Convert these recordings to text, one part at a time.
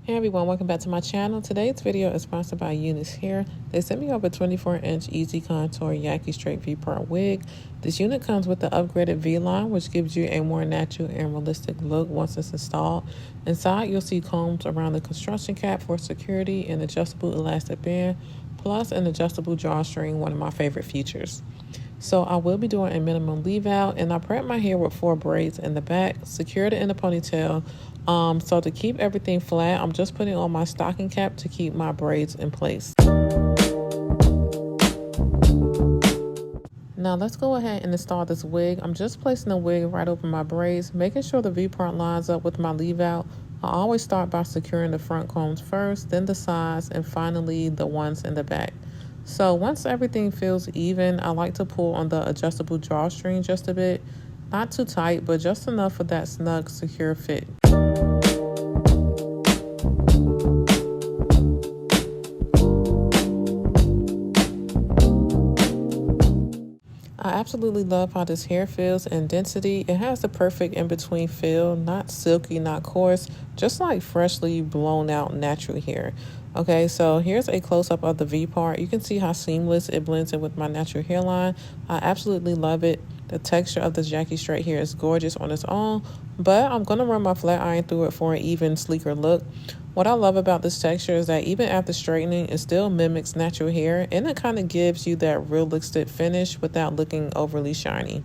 Hey everyone, welcome back to my channel. Today's video is sponsored by UNice Hair. They sent me over a 24-inch EasiContour Yaki straight V-part wig. This unit comes with the upgraded V-line, which gives you a more natural and realistic look once it's installed. Inside, you'll see combs around the construction cap for security, an adjustable elastic band, plus an adjustable drawstring, one of my favorite features. So I will be doing a minimum leave out, and I prep my hair with 4 braids in the back, secured it in a ponytail. So to keep everything flat, I'm just putting on my stocking cap to keep my braids in place. Now let's go ahead and install this wig. I'm just placing the wig right over my braids, making sure the V-part lines up with my leave out. I always start by securing the front combs first, then the sides, and finally the ones in the back. So once everything feels even, I like to pull on the adjustable drawstring just a bit. Not too tight, but just enough for that snug, secure fit. I absolutely love how this hair feels and density. It has the perfect in-between feel, not silky, not coarse, just like freshly blown out natural hair. Okay, so here's a close-up of the V part. You can see how seamless it blends in with my natural hairline. I absolutely love it. The texture of this Yaki straight hair is gorgeous on its own, but I'm going to run my flat iron through it for an even sleeker look. What I love about this texture is that even after straightening, it still mimics natural hair, and it kind of gives you that realistic finish without looking overly shiny.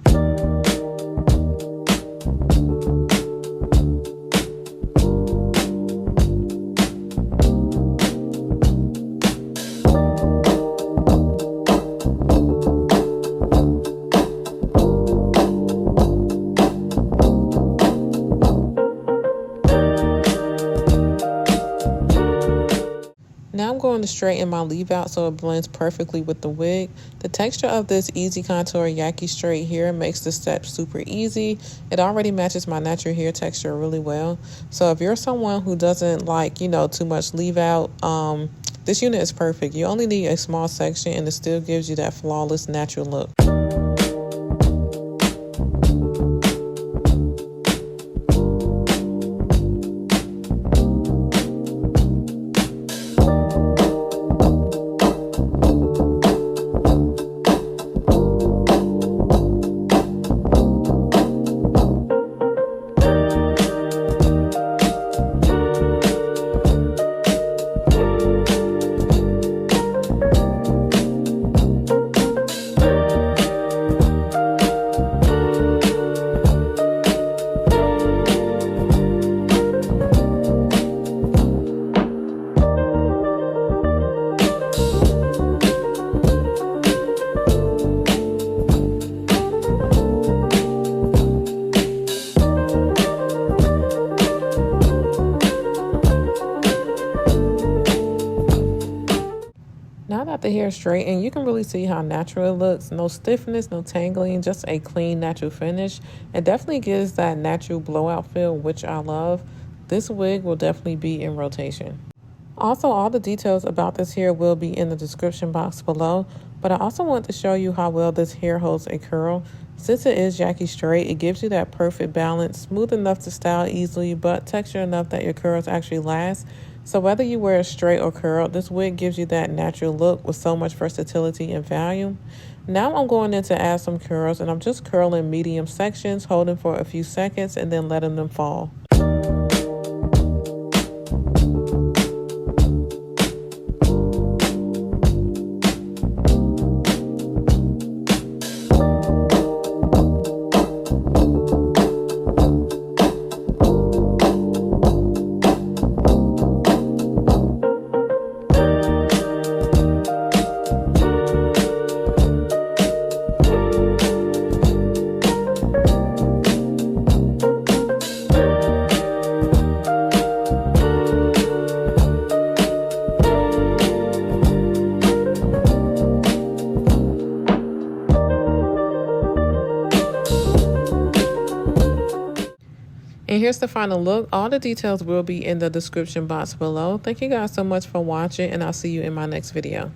Now I'm going to straighten my leave out so it blends perfectly with the wig. The texture of this EasiContour Yaki straight hair makes the step super easy. It already matches my natural hair texture really well. So if you're someone who doesn't like, too much leave out, this unit is perfect. You only need a small section and it still gives you that flawless natural look. Now that the hair is straightened, you can really see how natural it looks. No stiffness, no tangling, just a clean, natural finish. It definitely gives that natural blowout feel, which I love. This wig will definitely be in rotation. Also, all the details about this hair will be in the description box below, but I also want to show you how well this hair holds a curl. Since it is Yaki straight, it gives you that perfect balance, smooth enough to style easily, but texture enough that your curls actually last. So whether you wear it straight or curled, this wig gives you that natural look with so much versatility and volume. Now I'm going in to add some curls, and I'm just curling medium sections, holding for a few seconds, and then letting them fall. And here's the final look. All the details will be in the description box below. Thank you guys so much for watching, and I'll see you in my next video.